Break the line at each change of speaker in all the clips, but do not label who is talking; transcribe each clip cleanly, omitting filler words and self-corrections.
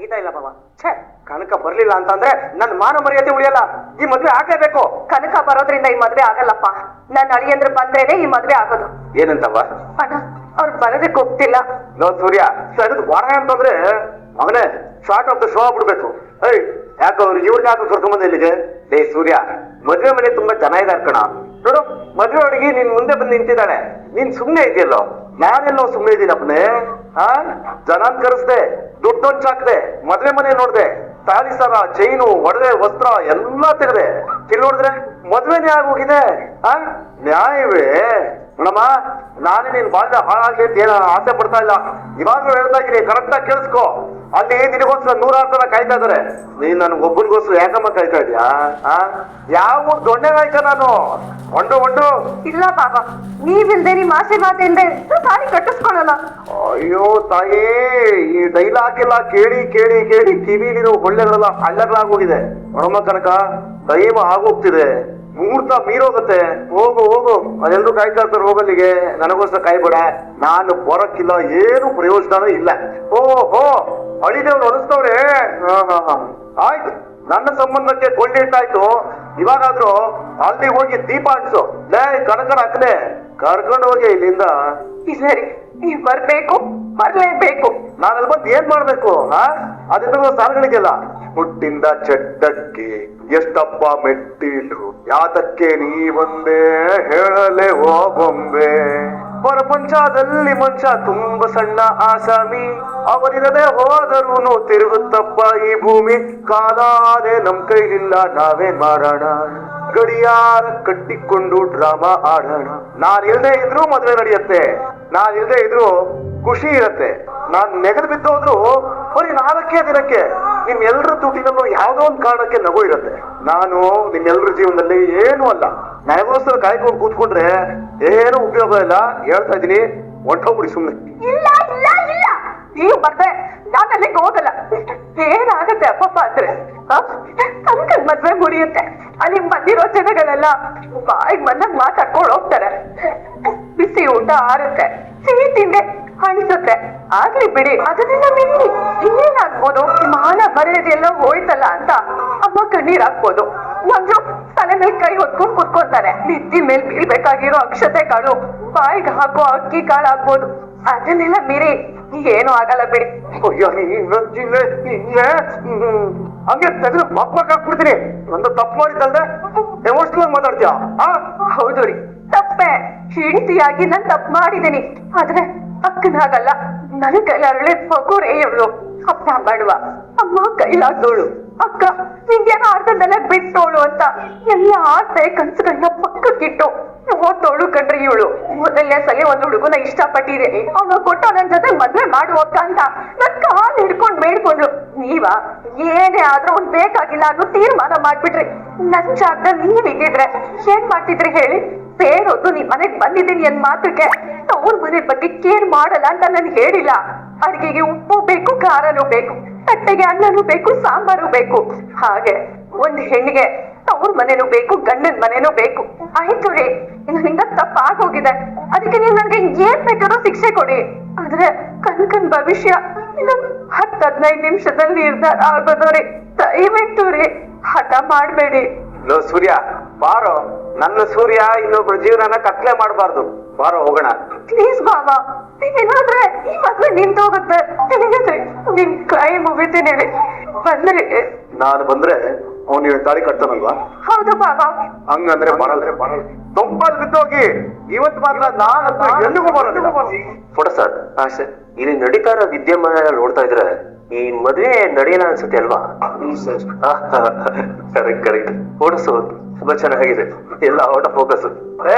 ಮುಗಿತಾ ಇಲ್ಲ ಬಾಬಾ. ಛೇ, ಕನಕ ಬರ್ಲಿಲ್ಲ ಅಂತಂದ್ರೆ ನನ್ನ ಮಾನ ಮರ್ಯಾದೆ ಉಳಿಯಲ್ಲ. ಈ ಮದ್ವೆ ಆಗ್ಲೇಬೇಕು.
ಕನಕ ಬರೋದ್ರಿಂದ ಈ ಮದ್ವೆ ಆಗಲ್ಲಪ್ಪ. ನನ್ನ ಅಳಿಯಂದ್ರೆ ಬಂದ್ರೇನೆ ಈ ಮದ್ವೆ ಆಗೋದು.
ಏನಂತವ?
ಅಣ್ಣ, ಅವ್ರು ಬರೋದಕ್ಕೆ ಹೋಗ್ತಿಲ್ಲ.
ನೋ ಸೂರ್ಯ, ಸರಿದ್ ವಾರ ಅಂತಂದ್ರೆ ಅವನೇ ಶಾರ್ಟ್ ಆಫ್ ದ ಶೋ ಆಗ್ಬಿಡ್ಬೇಕು. ಏಯ್, ಯಾಕೆ ಅವ್ರು ಇವ್ರಿಗೆ ಯಾಕೆ ಕರ್ಕೊಂಬಂದ ಇಲ್ಲಿಗೆ? ಲೇ ಸೂರ್ಯ, ಮದ್ವೆ ಮನೆ ತುಂಬಾ ಜನ ಇದಾರೆ ಕಣ. ನೋಡು, ಮದ್ವೆ ಹುಡುಗಿ ನಿನ್ ಮುಂದೆ ಬಂದು ನಿಂತಿದ್ದಾಳೆ, ನೀನ್ ಸುಮ್ನೆ ಇದೆಯಲ್ಲೋ. ನಾನೆಲ್ಲೋ ಸುಮ್ನೆ ಇದೀನಪ್ಪನೇ. ಜನನ್ ಕರೆಸ್ದೆ, ದುಡ್ಡು ಹೊಂಚಾಕ್ದೆ, ಮದ್ವೆ ಮನೆ ನೋಡ್ದೆ, ತಾಳಿ ಸರ, ಚೈನು, ಒಡವೆ, ವಸ್ತ್ರ ಎಲ್ಲಾ ತೆಗೆದೆ. ಇಲ್ಲಿ ನೋಡಿದ್ರೆ ಮದ್ವೆನೇ ಆಗೋಗಿದೆ. ನ್ಯಾಯವೇ? ನೋಡಮ್ಮ, ನಾನೇ ನೀನ್ ಬಾಲ್ಯ ಹಾಳಾಗಿ ಅಂತ ಏನ ಆಸೆ ಪಡ್ತಾ ಇಲ್ಲ. ಇವಾಗ್ಲೂ ಹೇಳ್ತಾ ಇದೀನಿ, ಕರೆಕ್ಟ್ ಆಗಿ ಕೇಳಿಸ್ಕೊ. ಅಲ್ಲಿ ನಿನಗೋಸ್ಕರ 100 ಜನ ಕಾಯ್ತಾ ಇದಾರೆ. ನೀನ್ ನನ್ಗೊಬ್ಬನಿಗೋಸ್ಕರ ಯಾಕಮ್ಮ ಕಾಯ್ತಾ ಇದ್ಯಾ? ಯಾವ ದೊಣ್ಣೆಗಾಯ್ಕ ನಾನು? ಹೊಂಡು
ಇಲ್ಲ ಬಾಬಾ, ನೀವಿಲ್ದೆ ನಿಮ್ ಆಶೀರ್ವಾದ ಇಲ್ದೆ ತಾಳಿ ಕಟ್ಟಿಸ್ಕೊಳ್ಳಲ್ಲ.
ಅಯ್ಯೋ ತಾಯಿ, ಈ ಡೈಲಾಗ್ ಎಲ್ಲ ಕೇಳಿ ಕೇಳಿ ಕೇಳಿ ಕಿವಿಲಿರೋ ಒಳ್ಳೆಗಳೆಲ್ಲ ಹಳ್ಳಗಳಾಗೋಗಿದೆ. ನೋಡಮ್ಮ ಕನಕ, ಟೈಮ್ ಆಗೋಗ್ತಿದೆ, ಮುಹೂರ್ತ ಮೀರೋಗತ್ತೆ. ಹೋಗು ಹೋಗು, ಅದೆಲ್ಲರೂ ಕಾಯ್ತಾ ಇರ್ತಾರೆ. ಹೋಗಲ್ಲಿಗೆ, ನನಗೋಸ್ಕರ ಕಾಯ್ಬೇಡ. ನಾನು ಬರಕ್ಕಿಲ್ಲ, ಏನು ಪ್ರಯೋಜನ ಇಲ್ಲ. ಓಹೋ, ಅಳಿದೇವ್ರು ಅನಿಸ್ತವ್ರೆ. ಆಯ್ತು, ನನ್ನ ಸಂಬಂಧಕ್ಕೆ ಕೊಳ್ಳಿಟ್ಟಾಯ್ತು. ಇವಾಗಾದ್ರೂ ಅಲ್ಲಿ ಹೋಗಿ ದೀಪ ಅಂಟಿಸು. ಲೇ ಕನಕನ ಅಕ್ಕನೆ, ಕರ್ಕೊಂಡು ಹೋಗಿ ಇಲ್ಲಿಂದ.
ಸರಿ, ನೀವ್ ಬರ್ಲೇಬೇಕು.
ನಾನಲ್ಲಿ ಬಂದು ಏನ್ ಮಾಡ್ಬೇಕು? ಅದಿದ್ರು ಸಾಲಗಳಿಗೆಲ್ಲ ಹುಟ್ಟಿಂದ ಚೆಡ್ಡಕ್ಕೆ ಎಷ್ಟಪ್ಪ ಮೆಟ್ಟಿಲು, ಯಾತಕ್ಕೆ ನೀ ಬಂದೆ ಹೇಳಲೆ ಹೋಗೊಂಬೆ. ಪ್ರಪಂಚದಲ್ಲಿ ಮನುಷ್ಯ ತುಂಬ ಸಣ್ಣ ಆಸಾಮಿ, ಅವರಿರದೆ ಹೋದರೂನು ತಿರುಗುತ್ತಪ್ಪ ಈ ಭೂಮಿ. ಕಾಲಾದೆ ನಮ್ ಕೈಲಿಲ್ಲ, ನಾವೇನ್ ಮಾಡೋಣ? ಗಡಿಯಾರ ಕಟ್ಟಿಕೊಂಡು ಡ್ರಾಮಾ ಆಡೋಣ. ನಾನ್ ಇಲ್ದೇ ಇದ್ರು ಮದ್ವೆ ನಡೆಯುತ್ತೆ, ನಾನ್ ಇಲ್ದೇ ಇದ್ರು ಖುಷಿ ಇರತ್ತೆ. ನಾನ್ ನೆಗೆದು ಬಿದ್ದೋದ್ರು ಬರೀ 4 ದಿನಕ್ಕೆ ನಿಮ್ಮೆಲ್ಲರ ದುಡ್ಡಿನಲ್ಲೂ ಯಾವ್ದೋ ಒಂದು ಕಾರಣಕ್ಕೆ ನಗು ಇರುತ್ತೆ. ನಾನು ನಿಮ್ಮೆಲ್ಲರ ಜೀವನದಲ್ಲಿ ಏನು ಅಲ್ಲ. ನನಗೋಸ್ಕರ ಕಾಯ್ಕೊಂಡು ಕೂತ್ಕೊಂಡ್ರೆ ಏನು ಉಪಯೋಗ ಇಲ್ಲ. ಹೇಳ್ತಾ ಇದೀನಿ, ಹೊಂಟೋಗ್ಬಿಡಿ ಸುಮ್ನೆ.
ಇಲ್ಲ ಇಲ್ಲ ಇಲ್ಲ, ನೀವು ಬರ್ದೆ ನಾನು ಅಲ್ಲಿಗೆ ಹೋಗಲ್ಲ. ಏನಾಗತ್ತೆ ಅಪ್ಪಪ್ಪ ಅಂದ್ರೆ, ಕನಕನ್ ಮದ್ವೆ ಮುರಿಯುತ್ತೆ. ಅಲ್ಲಿ ಬಂದಿರೋ ಜನಗಳೆಲ್ಲ ಬಾಯಿಗೆ ಬಂದಾಗ ಮಾತಾಡ್ಕೊಂಡು ಹೋಗ್ತಾರೆ. ಬಿಸಿ ಊಟ ಆರುತ್ತೆ, ಸಿಹಿ ತಿಂದೆ ಅನಿಸುತ್ತೆ. ಆಗ್ಲಿ ಬಿಡಿ, ಅದನ್ನೆಲ್ಲ ಮೀರಿ ಇನ್ನೇನಾಗ್ಬೋದು? ಮಾನ ಮರ್ಯಾದೆಲ್ಲ ಹೋಯ್ತಲ್ಲ ಅಂತ ಅಮ್ಮ ಕಣ್ಣೀರ್ ಹಾಕ್ಬೋದು. ಒಂದು ತಲೆ ಮೇಲೆ ಕೈ ಹೊತ್ಕೊಂಡು ಕುತ್ಕೊಂತಾರೆ. ನಿತ್ತಿ ಮೇಲೆ ಬೀಳ್ಬೇಕಾಗಿರೋ ಅಕ್ಷತೆ ಕಾಳು, ಬಾಯಿಗೆ ಹಾಕೋ ಅಕ್ಕಿ ಕಾಳು ಆಗ್ಬೋದು. ಅದನ್ನೆಲ್ಲ ಮೀರಿ ಏನು ಆಗಲ್ಲ ಬಿಡಿ.
ಹಂಗೆ ತೆಗೆದು ಮಕ್ಕಾಕ್ಬಿಡ್ತೀನಿ. ಒಂದು ತಪ್ಪು ಮಾಡಿದ್ದಲ್ದೆ ಎಮೋಷನಲ್ ಮಾತಾಡ್ತೀಯ?
ಹೌದು ರೀ, ತಪ್ಪೆ. ಹೆಂಡತಿಯಾಗಿ ನಾನ್ ತಪ್ಪು ಮಾಡಿದ್ದೀನಿ. ಆದ್ರೆ ಅಕ್ಕನಾಗಲ್ಲ. ನನ್ನ ಕೈಲಾರಳೆ ಮಗುರೇ ಇವಳು. ಅಪ್ಪ ಬಡವ, ಅಮ್ಮ ಕೈಲಾದೋಳು. ಅಕ್ಕ ನಿಂಗೇನೋ ಅರ್ಧದಲ್ಲೇ ಬಿಟ್ಟೋಳು ಅಂತ ಎಲ್ಲ ಆಸೆ ಕನ್ಸುಗಳನ್ನ ಪಕ್ಕಕ್ಕಿಟ್ಟು ಓದ್ತೋಳು ಕಣ್ರಿ ಇವಳು. ಮೊದಲನೇ ಸಲ ಒಂದು ಹುಡುಗನ ಇಷ್ಟಪಟ್ಟಿದ್ದೀನಿ, ಅವನು ಕೊಟ್ಟು ನನ್ ಜೊತೆ ಮದ್ವೆ ಮಾಡುವಕ್ಕ ಅಂತ ನನ್ ಕಾಲ್ ಹಿಡ್ಕೊಂಡ್ ಬೇಡ್ಕೊಂಡ್ಲು. ನೀವಾ ಏನೇ ಆದ್ರೂ ಅವ್ನ್ ಬೇಕಾಗಿಲ್ಲ ಅನ್ನೋ ತೀರ್ಮಾನ ಮಾಡ್ಬಿಟ್ರಿ. ನನ್ ಜಾಗದಲ್ಲಿ ನೀವ್ ಇದ್ದಿದ್ರೆ ಏನ್ ಮಾಡ್ತಿದ್ರಿ ಹೇಳಿ? ಸೇರೋದು ನಿಮ್ ಮನೆಗ್ ಬಂದಿದ್ದೀನಿ ಅನ್ ಮಾತ್ರಕ್ಕೆ ಅವ್ರ ಮನೆ ಬಗ್ಗೆ ಕೇರ್ ಮಾಡಲ್ಲ ಅಂತ ನನ್ ಹೇಳಿಲ್ಲ. ಅಡಿಗೆಗೆ ಉಪ್ಪು ಬೇಕು, ಖಾರನೂ ಬೇಕು, ತಟ್ಟೆಗೆ ಅನ್ನನೂ ಬೇಕು, ಸಾಂಬಾರು ಬೇಕು. ಹಾಗೆ ಒಂದ್ ಹೆಣ್ಣಿಗೆ ಅವ್ರ ಮನೇನೂ ಬೇಕು, ಗಂಡನ್ ಮನೇನೂ ಬೇಕು. ಆಯ್ತು ರೀ, ನನ್ನಿಂದ ತಪ್ಪಾಗೋಗಿದೆ. ಅದಕ್ಕೆ ನೀವು ನನ್ಗೆ ಏನ್ ಬೇಕಾದ್ರೂ ಶಿಕ್ಷೆ ಕೊಡಿ. ಆದ್ರೆ ಕನಕನ್ ಭವಿಷ್ಯ 10-15 ನಿಮಿಷದಲ್ಲಿ ನಿರ್ಧಾರ ಆಗೋದು ರೀ. ದಯವಿಟ್ಟು ರೀ, ಹಠ ಮಾಡ್ಬೇಡಿ.
ಸೂರ್ಯ ಬಾರೋ, ನನ್ನ ಸೂರ್ಯ ಇನ್ನೊಬ್ರ ಜೀವನನ ಕತ್ಲೆ ಮಾಡಬಾರ್ದು. ಬಾರೋ ಹೋಗೋಣ.
ಪ್ಲೀಸ್ ಬಾಬಾ, ನೀವೇನಾದ್ರೆ ಈ ಮದ್ವೆ ನಿಂತೋಗುತ್ತೆ. ನಿನ್ ಕೈ ಮುಗಿತೀನಿ ರೀ, ಬಂದ್ರಿ. ನಾನು
ಬಂದ್ರೆ ಅವ್ನು ತಾಳಿ ಕಟ್ತಾನಲ್ವಾ?
ಹೌದು ಬಾಬಾ.
ಹಂಗಂದ್ರೆ ಬರಲ್ಲ. ತೊಂಬಲ್ ಬಿದ್ದೋಗಿ ಇವತ್ತು ಮಾತ್ರ ನಾನಂತೂ ಎಲ್ಲಿಗೂ ಬರೋದಿಲ್ಲ.
ಫೋಟೋ ಸರ್, ಸರ್, ಇಲ್ಲಿ ನಡೀತಾ ಇರೋ ವಿದ್ಯಮಾನ ನೋಡ್ತಾ ಇದ್ರೆ ಈ ಮದ್ವೆ ನಡೆಯಲ್ಲ ಅನ್ಸುತ್ತೆ ಅಲ್ವಾ? Correct correct. ಫೋಟೋಸ್ ತುಂಬಾ ಚೆನ್ನಾಗಿದೆ, ಎಲ್ಲ ಔಟ್ ಆಫ್ ಫೋಕಸ್.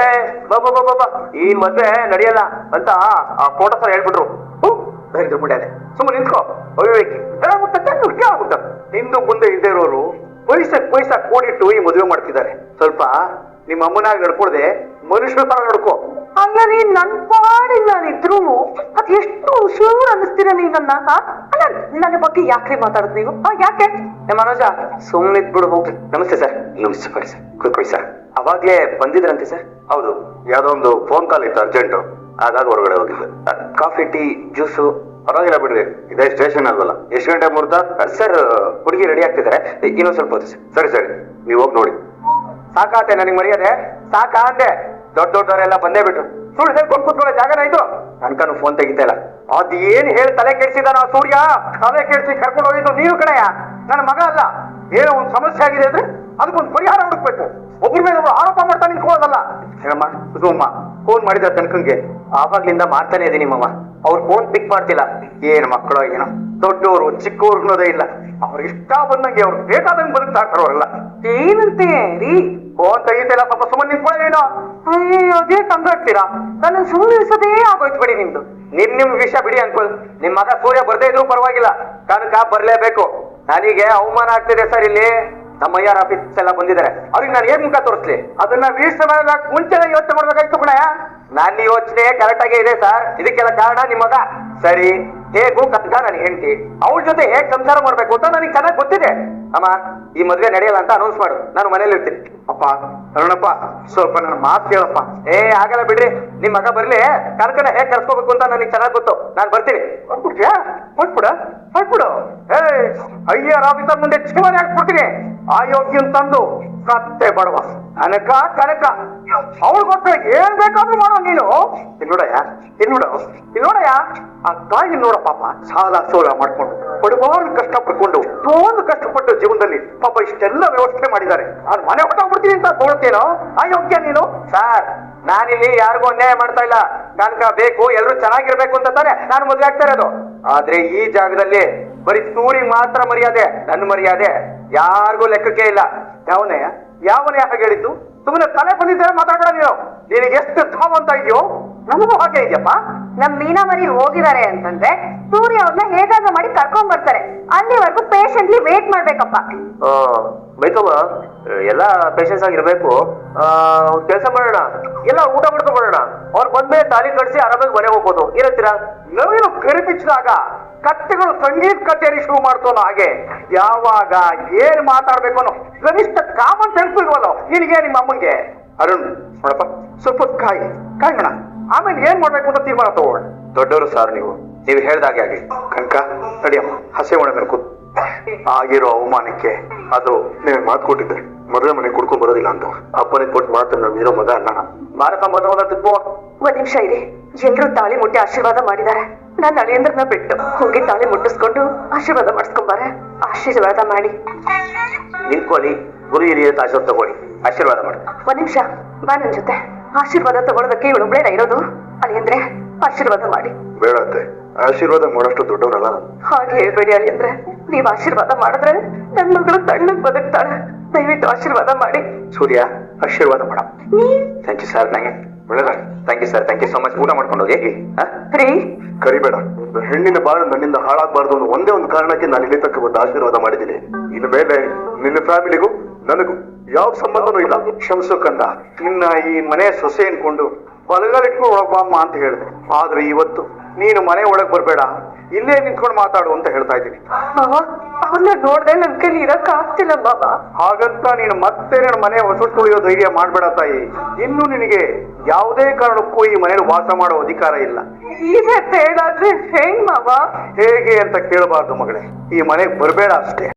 ಬಾಬಾ, ಈ ಮದ್ವೆ ನಡೆಯಲ್ಲ ಅಂತ ಆ ಫೋಟೋ ಸರ್ ಹೇಳ್ಬಿಟ್ರು. ಬಿಡ್ಯಾನೆ, ಸುಮ್ಮನೆ ನಿಂತ್ಕೋ. ಅವಿವೇಕಿ ಆಗುತ್ತ. ಹಿಂದೂ ಮುಂದೆ ಇದ್ದೇ ಇರೋರು ಪೈಸಾ ಕೂಡಿಟ್ಟು ಈ ಮದುವೆ ಮಾಡ್ತಿದ್ದಾರೆ. ಸ್ವಲ್ಪ ನಿಮ್ಮ ಅಮ್ಮನಾಗಿ ನಡ್ಕೊಳ್ದೆ ಮನುಷ್ಯರ ತರ ನಡ್ಕೋ.
ಹಂಗಾರೆ ನನ್ ಪಾಡಿಗೆ ನಾನಿದ್ರು ಅದ್ ಎಷ್ಟು ಶೂರ್ ಅನ್ನಿಸ್ತೀರ ನೀವ್ ನನ್ನ? ಅಲ್ಲ, ನನ್ನ ಬಗ್ಗೆ ಯಾಕ್ರಿ ಮಾತಾಡುದು ನೀವು? ಯಾಕೆ?
ಮನೋಜ, ಸುಮ್ಮನಿದ್ ಬಿಡು, ಹೋಗ್ರಿ. ನಮಸ್ತೆ ಸರ್. ನಮಸ್ತೆ ಬನ್ನಿ ಸರ್, ಕೂತ್ಕೊಳ್ಳಿ ಸರ್. ಅವಾಗ್ಲೇ ಬಂದಿದ್ರಂತೆ ಸರ್?
ಹೌದು, ಯಾವ್ದೋ ಒಂದು ಫೋನ್ ಕಾಲ್ ಇತ್ತು, ಅರ್ಜೆಂಟು, ಹಾಗಾಗಿ ಹೊರಗಡೆ ಹೋಗಿದ್ದೆ.
ಕಾಫಿ, ಟೀ, ಜ್ಯೂಸು
ಪರವಾಗಿಲ್ಲ ಬಿಡ್ರಿ, ಇದೇ ಸ್ಟೇಷನ್ ಅಲ್ವಲ್ಲ. ಎಷ್ಟು ಗಂಟೆ ಮುಹೂರ್ತ?
ಸರ್ ಹುಡುಗಿ ರೆಡಿ ಆಗ್ತಿದ್ದಾರೆ, ಇನ್ನೊಂದ್ ಸ್ವಲ್ಪ ಹೊತ್ತು ಸರ್.
ಸರಿ ಸರಿ, ನೀವು ಹೋಗಿ ನೋಡಿ.
ಸಾಕಾತೆ ನನಗೆ ಮರ್ಯಾದೆ, ಸಾಕಾ ಅಂದೆ. ದೊಡ್ಡವರೆಲ್ಲ ಬಂದೇ ಬಿಟ್ರು. ಸುಳ್ಳು ಹೇಳ್ಕೊಂಡು ಕೂತ್ಕೊಳ್ಳೋ ಜಾಗನ ಇದು. ಅನ್ಕನು ಫೋನ್ ತೆಗಿತಾ ಇಲ್ಲ. ಅದೇನ್ ಹೇಳಿ ತಲೆ ಕೆಡ್ಸಿದಾನ ಸೂರ್ಯ. ತಲೆ ಕೆಡ್ಸಿ ಕರ್ಕೊಂಡು ಹೋಗಿದ್ದು ನೀವು ಕಡೆಯ, ನನ್ನ ಮಗ ಅಲ್ಲ. ಏನೋ ಒಂದು ಸಮಸ್ಯೆ ಆಗಿದೆ ಅಂದ್ರೆ ಅದಕ್ಕೊಂದು ಪರಿಹಾರ ಹುಡುಕ್ಬೇಕು. ಒಬ್ಬರ ಮೇಲೆ ಒಬ್ರು ಆರೋಪ ಮಾಡ್ತಾ ನಿಂತ್ಕೊಳ್ಳೋದಲ್ಲ. ಹೇಳಮ್ಮ ಕುಸುಮಮ್ಮ ಫೋನ್ ಮಾಡಿದ ತನಕಂಗೆ ಆವಾಗ್ಲಿಂದ ಮಾಡ್ತಾನೆ ಇದೀನಿ ಮಾಮ. ಅವ್ರು ಫೋನ್ ಪಿಕ್ ಮಾಡ್ತಿಲ್ಲ. ಏನ್ ಮಕ್ಕಳು ಏನೋ, ದೊಡ್ಡವರು ಚಿಕ್ಕವ್ರು ಅನ್ನೋದೇ ಇಲ್ಲ. ಅವ್ರ ಇಷ್ಟ ಬಂದಂಗೆ ಅವ್ರು ಬೇಕಾದಂಗೆ ಬದುಕ್ತಾ ಇರ್ತಾರ ಅವರೆಲ್ಲ.
ಏನಂತೆ ರೀ?
ಫೋನ್ ತೆಗಿತಿಲ್ಲ, ಸ್ವಲ್ಪ ಸುಮ್ಮನೆ ನಿಂತ್ಕೊಳ್ಳೇನೋ.
ಅಯ್ಯೋ, ಅದೇ ತಂಗಾಡ್ತೀರಾ? ನನ್ನ ಸುಮ್ಮನೆ ಇರಿಸೋದೇ ಆಗೋಯ್ತು ಬಿಡಿ ನಿಮ್ದು.
ನಿಮ್ ವಿಷಯ ಬಿಡಿ ಅಂಕಲ್. ನಿಮ್ ಮಗ ಸೂರ್ಯ ಬರ್ದೇ ಇದ್ರು ಪರವಾಗಿಲ್ಲ, ಕನಕ ಬರ್ಲೇಬೇಕು. ನನಗೆ ಅವಮಾನ ಆಗ್ತಿದೆ ಸರ್. ಇಲ್ಲಿ ನಮ್ಮ ಐಆರ್ ಆಫೀಸ್ ಎಲ್ಲ ಬಂದಿದ್ದಾರೆ, ಅವ್ರಿಗೆ ನಾನು ಏನ್ ಮುಖ ತೋರಿಸ್ಲಿ? ಅದನ್ನ ವೀಕ್ಷಣೆ ಮುಂಚೆನೆ ಯೋಚನೆ ಮಾಡ್ಬೇಕಾಯ್ತು ಕಣಯ್ಯ. ನನ್ನ ಯೋಚನೆ ಕರೆಕ್ಟ್ ಆಗೇ ಇದೆ ಸರ್. ಇದಕ್ಕೆಲ್ಲ ಕಾರಣ ನಿಮ್ಮ ಮಗ. ಸರಿ, ಹೇಗೂ ಕನಕ ನನ್ನ ಹೆಂಡತಿ, ಅವ್ರ ಜೊತೆ ಹೇಗ್ ಸಂಸಾರ ಮಾಡ್ಬೇಕು ಅಂತ ನನಗೆ ಚೆನ್ನಾಗಿ ಗೊತ್ತಿದೆ. ಅಮ್ಮ, ಈ ಮದ್ವೆ ನಡೆಯಲ್ಲ ಅಂತ ಅನೌನ್ಸ್ ಮಾಡು, ನಾನು ಮನೇಲಿ ಇರ್ತೀನಿ.
ಅಪ್ಪ ಅರುಣಪ್ಪ, ಸ್ವಲ್ಪ ನನ್ನ ಮಾತು ಕೇಳಪ್ಪ.
ಆಗಲ್ಲ ಬಿಡ್ರಿ, ನಿಮ್ ಮಗ ಬರ್ಲಿ. ಕನಕನ ಹೇಗ್ ಕರ್ಸ್ಕೋಬೇಕು ಅಂತ ನನಗೆ ಚೆನ್ನಾಗಿ ಗೊತ್ತು. ನಾನು ಬರ್ತೀನಿ.
ಹೊಟ್ಬಿಡು.
ಐಆರ್ ಆಫೀಸರ್ ಮುಂದೆ ಚಿವನೆ ಹಾಕ್ಬಿಡ್ತೀನಿ. ಆಯೋಗ್ಯನ್ ತಂದು ಕತ್ತೆ ಬಡವ ಕನಕ ಕನಕ ಅವಳಿಗೋಸ್ಕರ ಏನ್ ಬೇಕಾದ್ರೂ ಮಾಡೋ ನೀನು.
ನೋಡಯ್ಯ,
ನೋಡಯ್ಯ,
ಆ ತಾಯಿ ನೋಡ ಪಾಪ, ಸಾಲ ಸೋಲ ಮಾಡ್ಕೊಂಡು ಬಡವಾರು ಕಷ್ಟಪಡ್ಕೊಂಡು ಒಂದು ಕಷ್ಟಪಟ್ಟು ಜೀವನದಲ್ಲಿ ಪಾಪ ಇಷ್ಟೆಲ್ಲ ವ್ಯವಸ್ಥೆ ಮಾಡಿದ್ದಾರೆ.
ನಾನು ಮನೆ ಹೊಟ್ಟೋಗ್ಬಿಡ್ತೀನಿ ಅಂತ ತೋಳ್ತೇನೋ ಅಯೋಗ್ಯ ನೀನು. ಸರ್, ನಾನಿಲ್ಲಿ ಯಾರಿಗೂ ಅನ್ಯಾಯ ಮಾಡ್ತಾ ಇಲ್ಲ. ಕನಕ ಬೇಕು, ಎಲ್ರು ಚೆನ್ನಾಗಿರ್ಬೇಕು ಅಂತ ತಾನೆ ನಾನು ಮದುವೆ ಆಗ್ತಾ ಇರೋದು. ಆದ್ರೆ ಈ ಜಾಗದಲ್ಲಿ ಬರೀ ಸೂರಿ ಮಾತ್ರ ಮರ್ಯಾದೆ, ನನ್ನ ಮರ್ಯಾದೆ ಯಾರಿಗೂ ಲೆಕ್ಕಕ್ಕೆ ಇಲ್ಲ.
ಯಾವನೇ ಹಾಗೆ ಹೇಳಿದ್ದು? ಸುಮ್ಮನೆ ತಲೆ ಬಂದಿದ್ದರೆ ಮಾತಾಡೋಣ ನೀನು. ನಿನಗೆ ಎಷ್ಟು ಧಾವ ಅಂತ ಇದೆಯೋ ನಮಗೂ ಹಾಗೆ ಇದೆಯಪ್ಪ.
ನಮ್ ಮೀನಾ ಮರಿ ಹೋಗಿದ್ದಾರೆ ಅಂತಂದ್ರೆ ಸೂರ್ಯ ಅವ್ರನ್ನ ಹೇಗಾದ್ರೂ ಮಾಡಿ ಕರ್ಕೊಂಡ್ ಬರ್ತಾರೆ. ಅಲ್ಲಿವರೆಗೂ ಪೇಷಂಟ್ಲಿ ವೇಟ್ ಮಾಡ್ಬೇಕಪ್ಪ.
ಬೈಕಮ್ಮ, ಎಲ್ಲ ಪೇಷನ್ಸ್ ಆಗಿರ್ಬೇಕು. ಕೆಲಸ ಮಾಡೋಣ, ಎಲ್ಲ ಊಟ ಮಾಡ್ಕೊಂಡ್ಬರೋಣ. ಅವ್ರು ಬಂದ್ಮೇಲೆ ತಾಲಿ ಕಟ್ಸಿ ಆರಾಮಾಗಿ ಮನೆ ಹೋಗ್ಬೋದು. ಏನಂತೀರಾ?
ನವೀನು ಕರಿಪಿಚ್ಚಿದಾಗ ಕತ್ತೆಗಳು ಸಂಗೀತ ಕಚೇರಿ ಶುರು ಮಾಡ್ತಾನೋ ಹಾಗೆ ಯಾವಾಗ ಏನ್ ಮಾತಾಡ್ಬೇಕು ಅನ್ನೋ ಕನಿಷ್ಠ ಕಾಮನ್ ಸೆನ್ಸ್ ಇಲ್ವಲ್ಲ ನಿನಗೆ, ನಿಮ್ಮ ಅಮ್ಮಂಗೆ. ಅರುಣ್ ನೋಡಪ್ಪ, ಸ್ವಲ್ಪ ಕಾಯೋಣ, ಆಮೇಲೆ ಏನ್ ಮಾಡ್ಬೇಕು ಅಂತ ತೀರ್ಮಾನ ತಗೋಣ.
ದೊಡ್ಡವರು ಸಾರ್, ನೀವು ಹೇಳ್ದಾಗೆ ಆಗಿ.
ಕನಕ ನಡಿಯಮ್ಮ, ಹಸೆ ಒಣ ಮೇಲೆ ಕೂತ್. ಆಗಿರೋ ಅವಮಾನಕ್ಕೆ ಅದು ನೀವು ಮಾತು ಕೊಟ್ಟಿದ್ದೆ, ಮದುವೆ ಮನೆ ಕುಡ್ಕೊಂಡ್ ಬರೋದಿಲ್ಲ ಅಂತ. ಅಪ್ಪನಿಗೆ ಕೊಟ್ಟು ಮಾತು ನಾವು ಇರೋ ಮಗ ಅಲ್ಲ.
ಒಂದ್ ನಿಮಿಷ ಇದೆ. ಎಲ್ರು ತಾಳಿ ಮುಟ್ಟಿ ಆಶೀರ್ವಾದ ಮಾಡಿದ್ದಾರೆ. ನಾನು ಅಳಿಯಂದ್ರನ್ನ ಬಿಟ್ಟು ಹೋಗಿ ತಾಳಿ ಮುಟ್ಟಿಸ್ಕೊಂಡು ಆಶೀರ್ವಾದ ಮಾಡಿಸ್ಕೊಂಬಾರೆ. ಆಶೀರ್ವಾದ ಮಾಡಿ.
ನಿಂತ್ಕೊಳ್ಳಿ, ಗುರು ಹಿರಿಯ ಆಶೀರ್ವಾದ ತಗೊಳ್ಳಿ, ಆಶೀರ್ವಾದ ಮಾಡಿ.
ಒಂದ್ ನಿಮಿಷ ಬಾ ನನ್ ಜೊತೆ. ಆಶೀರ್ವಾದ ತಗೊಳ್ಳೋದಕ್ಕೆ ಇವಳು ಒಬ್ಳೇನ ಇರೋದು? ಅಳಿಯಂದ್ರೆ ಆಶೀರ್ವಾದ ಮಾಡಿ.
ಬೇಡ ಅತ್ತೆ, ಆಶೀರ್ವಾದ ಮಾಡೋಷ್ಟು ದೊಡ್ಡವರಲ್ಲ.
ಹಾಗೆ ಹೇಳ್ಬೇಡಿ ಅಳಿಯಂದ್ರೆ. ನೀವ್ ಆಶೀರ್ವಾದ ಮಾಡಿದ್ರೆ ನನ್ ಮಗಳು ತಣ್ಣಗ್ ಬದುಕ್ತಾಳೆ. ದಯವಿಟ್ಟು ಆಶೀರ್ವಾದ ಮಾಡಿ.
ಸೂರ್ಯ, ಆಶೀರ್ವಾದ ಮಾಡ.
Thank you sir. ನಂಗೆ ಒಳ್ಳೆದ. Thank you sir, thank you so much. ಊಟ ಮಾಡ್ಕೊಂಡು ಹೋಗಿ.
ರೀ,
ಕರಿಬೇಡ. ಹೆಣ್ಣಿನ ಬಾಳು ನನ್ನಿಂದ ಹಾಳಾಗಬಾರ್ದು ಅನ್ನೋ ಒಂದೇ ಒಂದು ಕಾರಣಕ್ಕೆ ನಾನು ಇಲ್ಲಿ ತಕ್ಕ ಬಂದು ಆಶೀರ್ವಾದ ಮಾಡಿದ್ದೀನಿ. ಇನ್ನು ಮೇಲೆ ನಿನ್ನ ಫ್ಯಾಮಿಲಿಗೂ ನನಗೂ ಯಾವ ಸಂಬಂಧನೂ ಇಲ್ಲ. ಕ್ಷಮಿಸು ಕಂದ, ನಿನ್ನ ಈ ಮನೆ ಸೊಸೆ ಅನ್ಕೊಂಡು ಬಲಗಾಲಿಟ್ಕೊಂಡು ಒಳಗ್ ಬಾಮ್ಮ ಅಂತ ಹೇಳಿದೆ. ಆದ್ರೆ ಇವತ್ತು ನೀನು ಮನೆ ಒಳಗ್ ಬರ್ಬೇಡ, ಇಲ್ಲೇ ನಿಂತ್ಕೊಂಡು ಮಾತಾಡು ಅಂತ ಹೇಳ್ತಾ ಇದ್ದೀನಿ.
ಅವ್ರನ್ನ ನೋಡ್ದೆ ನನ್ ಕೈಲಿ ಇರಕ್ ಆಗ್ತಿಲ್ಲ ಬಾಬಾ.
ಹಾಗಂತ ನೀನು ಮತ್ತೆ ನನ್ನ ಮನೆ ಹೊಸ ತುಳಿಯೋ ಧೈರ್ಯ ಮಾಡ್ಬೇಡ ತಾಯಿ. ಇನ್ನು ನಿನಗೆ ಯಾವುದೇ ಕಾರಣಕ್ಕೂ ಈ ಮನೇಲಿ ವಾಸ ಮಾಡೋ ಅಧಿಕಾರ ಇಲ್ಲ.
ಹೀಗೆ ಹೇಗಾದ್ರೆ ಹೆಂಗ್ ಮಾವ?
ಹೇಗೆ ಅಂತ ಕೇಳಬಾರ್ದು ಮಗಳೇ, ಈ ಮನೆಗೆ ಬರ್ಬೇಡ ಅಷ್ಟೇ.